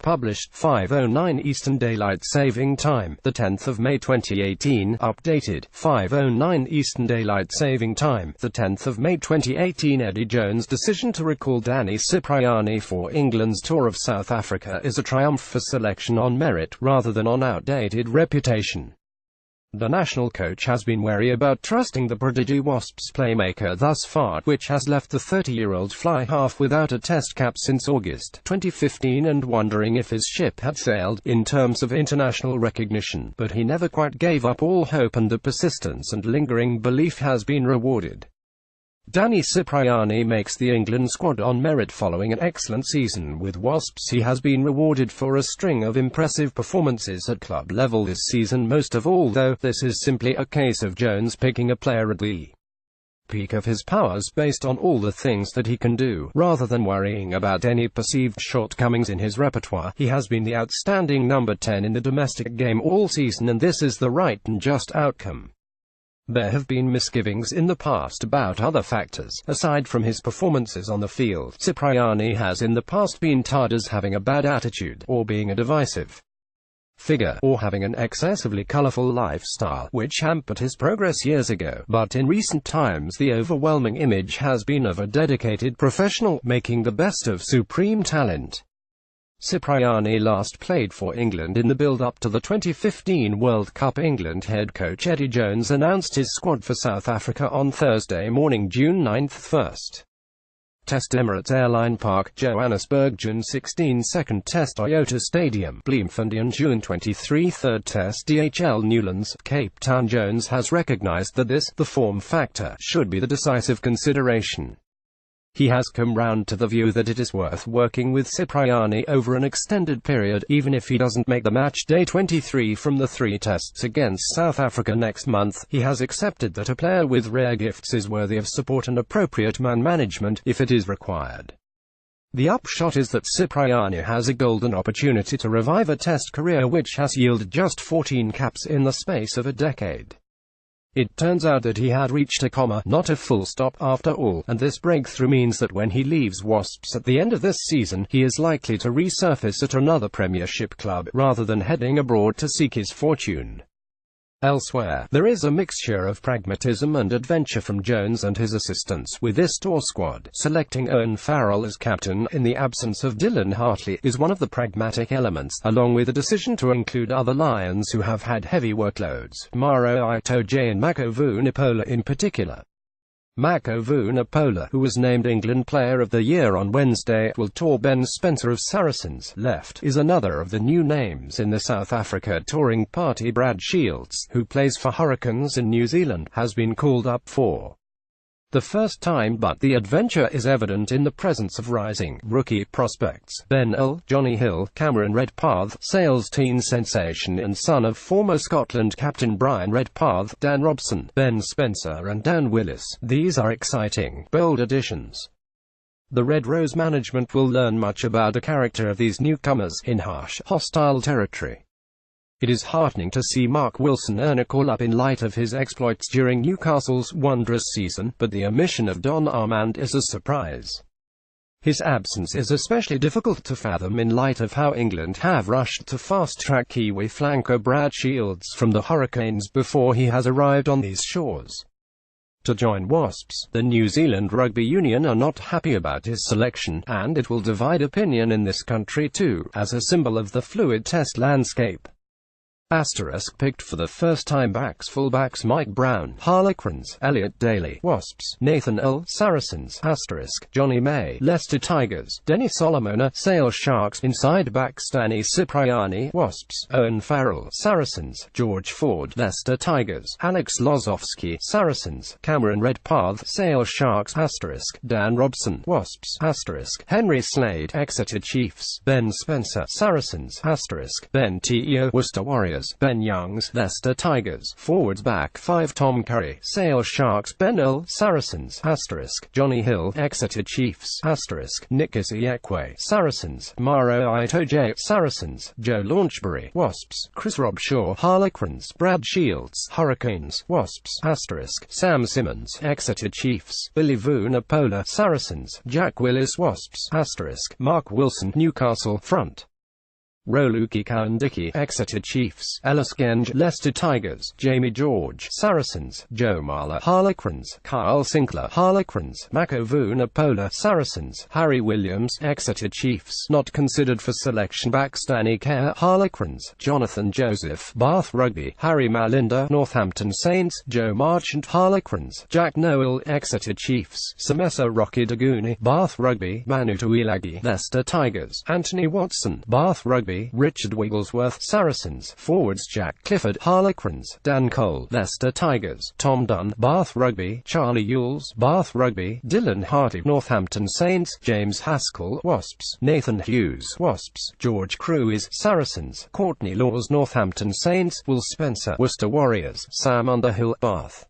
published 5:09 Eastern Daylight Saving Time, the 10th of May 2018, updated 5:09 Eastern Daylight Saving Time, the 10th of May 2018. Eddie Jones' decision to recall Danny Cipriani for England's tour of South Africa is a triumph for selection on merit, rather than on outdated reputation. The national coach has been wary about trusting the prodigy Wasps playmaker thus far, which has left the 30-year-old fly-half without a test cap since August 2015 and wondering if his ship had sailed, in terms of international recognition, but he never quite gave up all hope and the persistence and lingering belief has been rewarded. Danny Cipriani makes the England squad on merit following an excellent season with Wasps. He has been rewarded for a string of impressive performances at club level this season, most of all though, this is simply a case of Jones picking a player at the peak of his powers based on all the things that he can do, rather than worrying about any perceived shortcomings in his repertoire. He has been the outstanding number 10 in the domestic game all season, and this is the right and just outcome. There have been misgivings in the past about other factors, aside from his performances on the field. Cipriani has in the past been tarred as having a bad attitude, or being a divisive figure, or having an excessively colourful lifestyle, which hampered his progress years ago. But in recent times the overwhelming image has been of a dedicated professional, making the best of supreme talent. Cipriani last played for England in the build-up to the 2015 World Cup. England head coach Eddie Jones announced his squad for South Africa on Thursday morning, June 9. First Test Emirates Airline Park, Johannesburg. June 16. Second Test Toyota Stadium, Bloemfontein. June 23. Third Test DHL Newlands, Cape Town. Jones has recognized that the form factor, should be the decisive consideration. He has come round to the view that it is worth working with Cipriani over an extended period, even if he doesn't make the match day 23 from the 3 tests against South Africa next month. He has accepted that a player with rare gifts is worthy of support and appropriate man management, if it is required. The upshot is that Cipriani has a golden opportunity to revive a test career which has yielded just 14 caps in the space of a decade. It turns out that he had reached a comma, not a full stop, after all, and this breakthrough means that when he leaves Wasps at the end of this season, he is likely to resurface at another Premiership club, rather than heading abroad to seek his fortune elsewhere. There is a mixture of pragmatism and adventure from Jones and his assistants with this tour squad. Selecting Owen Farrell as captain, in the absence of Dylan Hartley, is one of the pragmatic elements, along with the decision to include other Lions who have had heavy workloads, Maro Itoje and Mako Vunipola in particular. Mako Vunipola, who was named England Player of the Year on Wednesday, will tour. Ben Spencer of Saracens, left, is another of the new names in the South Africa touring party. Brad Shields, who plays for Hurricanes in New Zealand, has been called up for the first time, but the adventure is evident in the presence of rising rookie prospects. Ben Earl, Johnny Hill, Cameron Redpath, Sales teen sensation and son of former Scotland captain Brian Redpath, Dan Robson, Ben Spencer and Dan Willis. These are exciting, bold additions. The Red Rose management will learn much about the character of these newcomers, in harsh, hostile territory. It is heartening to see Mark Wilson earn a call-up in light of his exploits during Newcastle's wondrous season, but the omission of Don Armand is a surprise. His absence is especially difficult to fathom in light of how England have rushed to fast-track Kiwi flanker Brad Shields from the Hurricanes before he has arrived on these shores. To join Wasps, the New Zealand Rugby Union are not happy about his selection, and it will divide opinion in this country too, as a symbol of the fluid test landscape. Picked for the first time fullbacks Mike Brown, Harlequins, Elliot Daly, Wasps, Nathan Earl, Saracens, Johnny May, Leicester Tigers, Denny Solomona, Sale Sharks, inside backs Danny Cipriani, Wasps, Owen Farrell, Saracens, George Ford, Leicester Tigers, Alex Lozowski, Saracens, Cameron Redpath, Sale Sharks, Dan Robson, Wasps, Henry Slade, Exeter Chiefs, Ben Spencer, Saracens, Ben Teo, Worcester Warriors, Ben Youngs, Leicester Tigers, forwards back 5 Tom Curry, Sale Sharks, Ben Earl, Saracens, Johnny Hill, Exeter Chiefs, Nick Isiekwe, Saracens, Maro Itoje, Saracens, Joe Launchbury, Wasps, Chris Robshaw, Harlequins, Brad Shields, Hurricanes, Wasps, Sam Simmons, Exeter Chiefs, Billy Vunipola, Saracens, Jack Willis, Wasps, Mark Wilson, Newcastle, front. Roluki Cowan-Dickey, Exeter Chiefs; Ellis Genge, Leicester Tigers; Jamie George, Saracens; Joe Marler, Harlequins; Kyle Sinclair, Harlequins; Mako Vunipola, Saracens; Harry Williams, Exeter Chiefs, not considered for selection; Stanley Kerr, Harlequins; Jonathan Joseph, Bath Rugby; Harry Malinda, Northampton Saints; Joe Marchant, Harlequins; Jack Noel, Exeter Chiefs; Samesa Rocky Daguni, Bath Rugby; Manu Tuilagi, Leicester Tigers; Anthony Watson, Bath Rugby; Richard Wigglesworth, Saracens; forwards Jack Clifford, Harlequins; Dan Cole, Leicester Tigers; Tom Dunn, Bath Rugby; Charlie Ewells, Bath Rugby; Dylan Hardy, Northampton Saints; James Haskell, Wasps; Nathan Hughes, Wasps; George Cruise, Saracens; Courtney Laws, Northampton Saints; Will Spencer, Worcester Warriors; Sam Underhill, Bath.